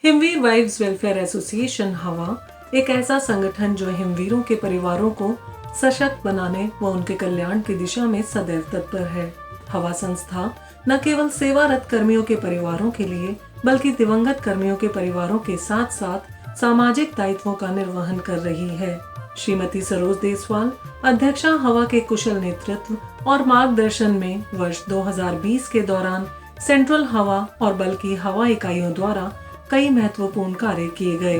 हिमवीर wives welfare association हवा एक ऐसा संगठन जो हिमवीरों के परिवारों को सशक्त बनाने व उनके कल्याण की दिशा में सदैव तत्पर है। हवा संस्था न केवल सेवारत कर्मियों के परिवारों के लिए बल्कि दिवंगत कर्मियों के परिवारों के साथ साथ सामाजिक दायित्वों का निर्वहन कर रही है। श्रीमती सरोज देसवाल अध्यक्षा हवा के कुशल नेतृत्व और मार्गदर्शन में वर्ष 2020 के दौरान सेंट्रल हवा और बल की हवा इकाइयों द्वारा कई महत्वपूर्ण कार्य किए गए।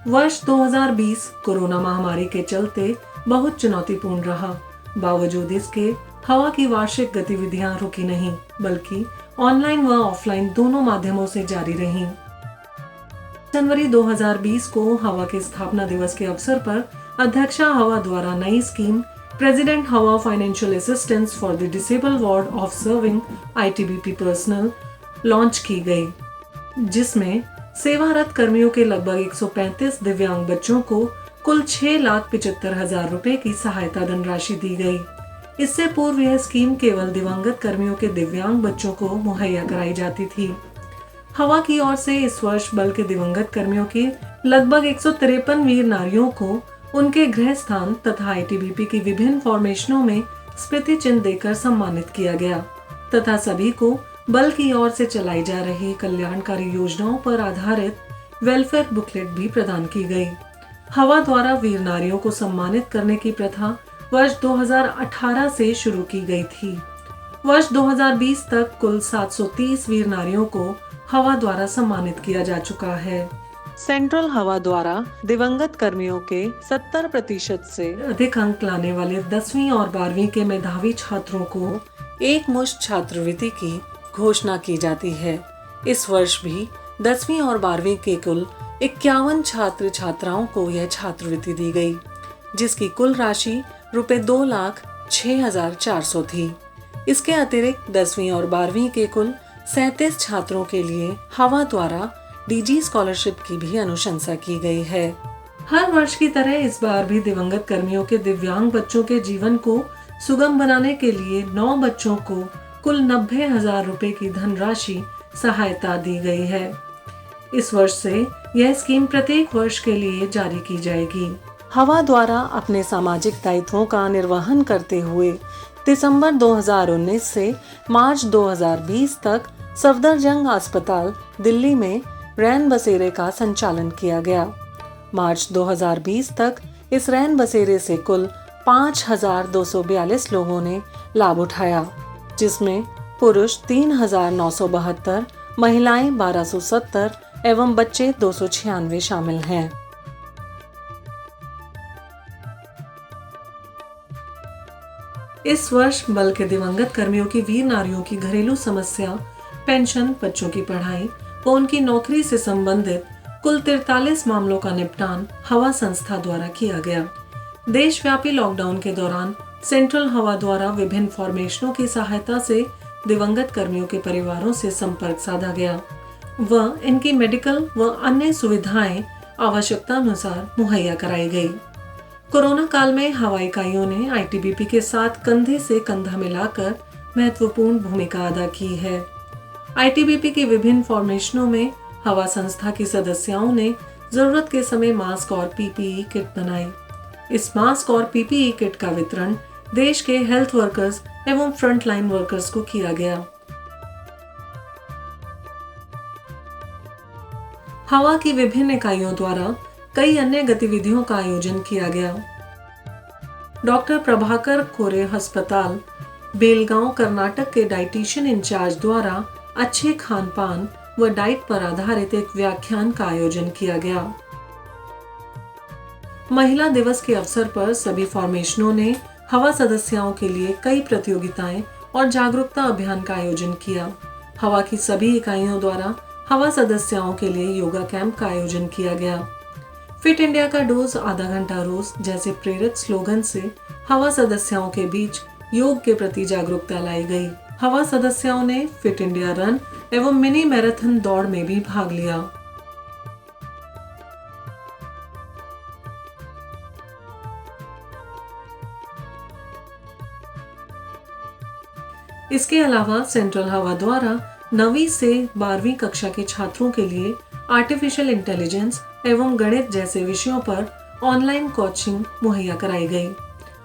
वर्ष 2020 कोरोना महामारी के चलते बहुत चुनौतीपूर्ण रहा। बावजूद इसके हवा की वार्षिक गतिविधियां रुकी नहीं, बल्कि ऑनलाइन व ऑफलाइन दोनों माध्यमों से जारी रहीं। जनवरी 2020 को हवा के स्थापना दिवस के अवसर पर अध्यक्षा हवा द्वारा नई स्कीम प्रेसिडेंट हवा financial assistance for the disable ward of serving ITBP personal launch की गई, जिसमें सेवारत कर्मियों के लगभग 135 दिव्यांग बच्चों को कुल 6,75,000 रुपए की सहायता धनराशि दी गई। इससे पूर्व यह स्कीम केवल दिवंगत कर्मियों के दिव्यांग बच्चों को मुहैया कराई जाती थी। हवा की ओर से इस वर्ष बल के दिवंगत कर्मियों की लगभग 153 वीर नारियों को उनके गृह स्थान तथा ITBP की विभिन्न फॉर्मेशनों में स्मृति चिन्ह देकर सम्मानित किया गया तथा सभी को बल की ओर से चलाई जा रही कल्याणकारी योजनाओं पर आधारित वेलफेयर बुकलेट भी प्रदान की गई। हवा द्वारा वीर नारियों को सम्मानित करने की प्रथा वर्ष 2018 से शुरू की गई थी। वर्ष 2020 तक कुल 730 वीर नारियों को हवा द्वारा सम्मानित किया जा चुका है। सेंट्रल हवा द्वारा दिवंगत कर्मियों के 70% से अधिक अंक लाने वाले 10वीं और 12वीं के मेधावी छात्रों को एक मुश्त छात्रवृत्ति की घोषणा की जाती है। इस वर्ष भी 10वीं और 12वीं के कुल 51 छात्र छात्राओं को यह छात्रवृत्ति दी गई, जिसकी कुल राशि रुपए 2,06,400 थी। इसके अतिरिक्त 10वीं और 12वीं के कुल 37 छात्रों के लिए हवा द्वारा DG स्कॉलरशिप की भी अनुशंसा की गई है। हर वर्ष की तरह इस बार भी दिवंगत कर्मियों के दिव्यांग बच्चों के जीवन को सुगम बनाने के लिए 9 बच्चों को कुल 90,000 रुपए की धनराशि सहायता दी गई है। इस वर्ष से यह स्कीम प्रत्येक वर्ष के लिए जारी की जाएगी। हवा द्वारा अपने सामाजिक दायित्वों का निर्वहन करते हुए दिसंबर 2019 से मार्च 2020 तक सफदरजंग अस्पताल दिल्ली में रैन बसेरे का संचालन किया गया। मार्च 2020 तक इस रैन बसेरे से कुल 5,242 लोगों ने लाभ उठाया, जिसमें पुरुष 3,972, महिलाएं 1,270 एवं बच्चे 296 शामिल हैं। इस वर्ष बल के दिवंगत कर्मियों की वीर नारियों की घरेलू समस्या, पेंशन, बच्चों की पढ़ाई व उनकी नौकरी से संबंधित कुल 43 मामलों का निपटान हवा संस्था द्वारा किया गया। देशव्यापी लॉकडाउन के दौरान सेंट्रल हवा द्वारा विभिन्न फॉर्मेशनों की सहायता से दिवंगत कर्मियों के परिवारों से संपर्क साधा गया व इनकी मेडिकल व अन्य सुविधाएं आवश्यकता अनुसार मुहैया कराई गई। कोरोना काल में हवा इकाइयों ने ITBP के साथ कंधे से कंधा मिलाकर महत्वपूर्ण भूमिका अदा की है। ITBP की विभिन्न फॉर्मेशनों में हवा संस्था की सदस्यों ने जरूरत के समय मास्क और PPE किट बनाई। इस मास्क और PPE किट का वितरण देश के हेल्थ वर्कर्स एवं फ्रंटलाइन वर्कर्स को किया गया। हवा की विभिन्न इकाइयों द्वारा कई अन्य गतिविधियों का आयोजन किया गया। डॉक्टर प्रभाकर कोरे अस्पताल बेलगांव कर्नाटक के डाइटिशियन इंचार्ज द्वारा अच्छे खान पान व डाइट पर आधारित एक व्याख्यान का आयोजन किया गया। महिला दिवस के अवसर पर सभी फॉर्मेशनों ने हवा सदस्यों के लिए कई प्रतियोगिताएं और जागरूकता अभियान का आयोजन किया। हवा की सभी इकाइयों द्वारा हवा सदस्यों के लिए योगा कैंप का आयोजन किया गया। फिट इंडिया का डोज आधा घंटा रोज जैसे प्रेरक स्लोगन से हवा सदस्यों के बीच योग के प्रति जागरूकता लाई गई। हवा सदस्यों ने फिट इंडिया रन एवं मिनी मैराथन दौड़ में भी भाग लिया। इसके अलावा सेंट्रल हवा द्वारा 9वीं से 12वीं कक्षा के छात्रों के लिए आर्टिफिशियल इंटेलिजेंस एवं गणित जैसे विषयों पर ऑनलाइन कोचिंग मुहैया कराई गई।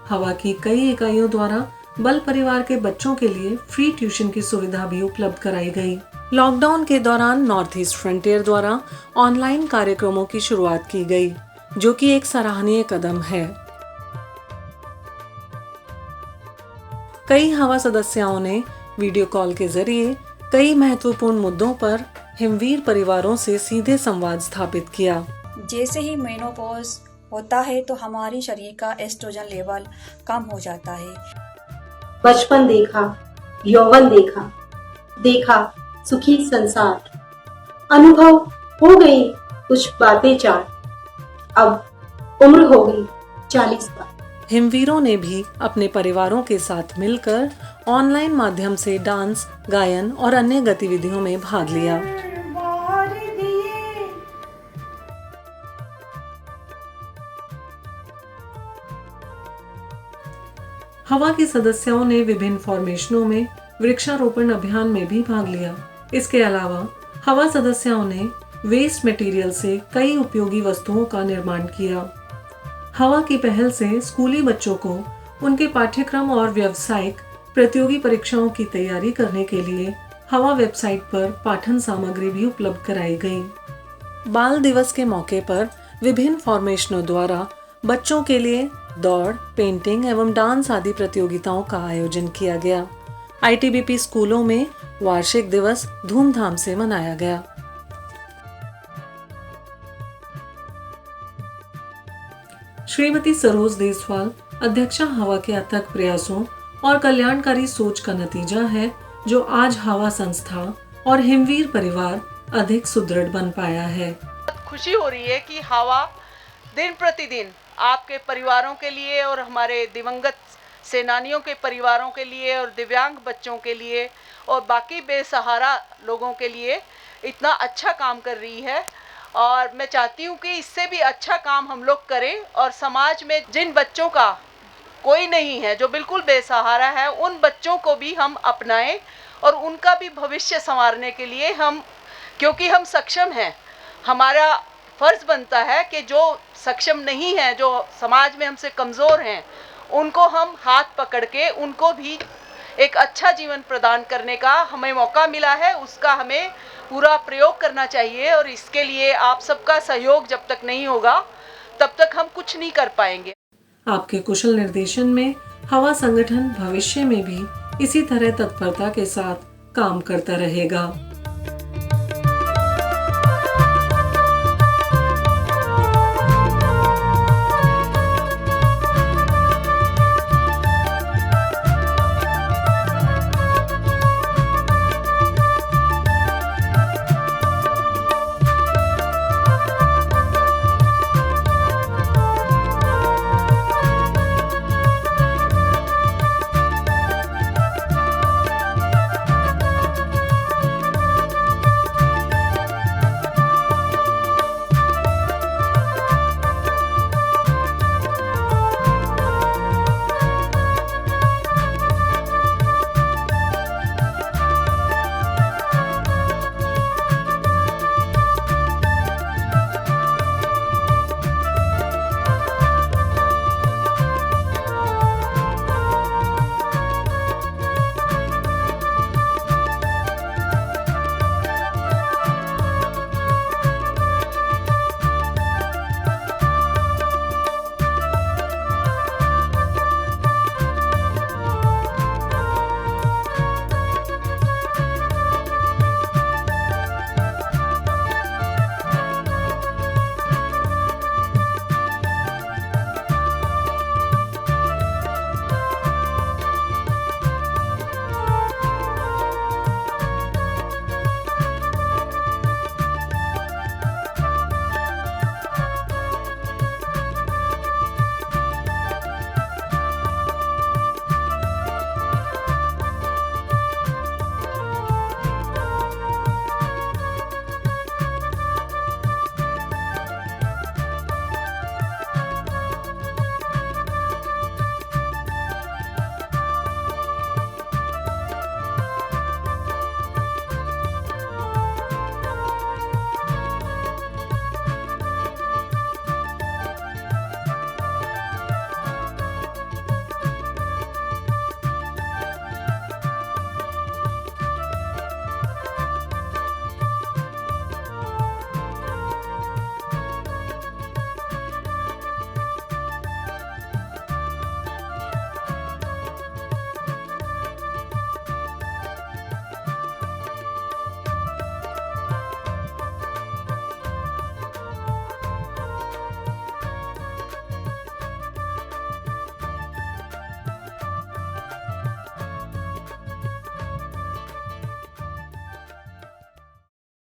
हवा की कई इकाइयों द्वारा बल परिवार के बच्चों के लिए फ्री ट्यूशन की सुविधा भी उपलब्ध कराई गई। लॉकडाउन के दौरान नॉर्थ ईस्ट फ्रंटियर द्वारा ऑनलाइन कार्यक्रमों की शुरुआत की गई, जो कि एक सराहनीय कदम है। कई हवा सदस्यों ने वीडियो कॉल के जरिए कई महत्वपूर्ण मुद्दों पर हिमवीर परिवारों से सीधे संवाद स्थापित किया। जैसे ही मेनोपॉज होता है तो हमारे शरीर का एस्ट्रोजन लेवल कम हो जाता है। बचपन देखा, यौवन देखा, देखा सुखी संसार, अनुभव हो गई कुछ बातें चार, अब उम्र हो गई 40 बार। हिमवीरों ने भी अपने परिवारों के साथ मिलकर ऑनलाइन माध्यम से डांस, गायन और अन्य गतिविधियों में भाग लिया। हवा के सदस्यों ने विभिन्न फॉर्मेशनों में वृक्षारोपण अभियान में भी भाग लिया। इसके अलावा हवा सदस्यों ने वेस्ट मटेरियल से कई उपयोगी वस्तुओं का निर्माण किया। हवा की पहल से स्कूली बच्चों को उनके पाठ्यक्रम और व्यावसायिक प्रतियोगी परीक्षाओं की तैयारी करने के लिए हवा वेबसाइट पर पाठन सामग्री भी उपलब्ध कराई गई। बाल दिवस के मौके पर विभिन्न फॉर्मेशनों द्वारा बच्चों के लिए दौड़, पेंटिंग एवं डांस आदि प्रतियोगिताओं का आयोजन किया गया। आईटीबीपी स्कूलों में वार्षिक दिवस धूमधाम से मनाया गया। श्रीमती सरोज देसवाल अध्यक्षा हवा के अथक प्रयासों और कल्याणकारी सोच का नतीजा है, जो आज हवा संस्था और हिमवीर परिवार अधिक सुदृढ़ बन पाया है। खुशी हो रही है कि हवा दिन प्रतिदिन आपके परिवारों के लिए और हमारे दिवंगत सेनानियों के परिवारों के लिए और दिव्यांग बच्चों के लिए और बाकी बेसहारा लोगों के लिए इतना अच्छा काम कर रही है। और मैं चाहती हूँ कि इससे भी अच्छा काम हम लोग करें और समाज में जिन बच्चों का कोई नहीं है, जो बिल्कुल बेसहारा है, उन बच्चों को भी हम अपनाएं और उनका भी भविष्य संवारने के लिए हम, क्योंकि हम सक्षम हैं, हमारा फर्ज बनता है कि जो सक्षम नहीं है, जो समाज में हमसे कमज़ोर हैं, उनको हम हाथ पकड़ के उनको भी एक अच्छा जीवन प्रदान करने का हमें मौका मिला है, उसका हमें पूरा प्रयोग करना चाहिए। और इसके लिए आप सबका सहयोग जब तक नहीं होगा तब तक हम कुछ नहीं कर पाएंगे। आपके कुशल निर्देशन में हवा संगठन भविष्य में भी इसी तरह तत्परता के साथ काम करता रहेगा।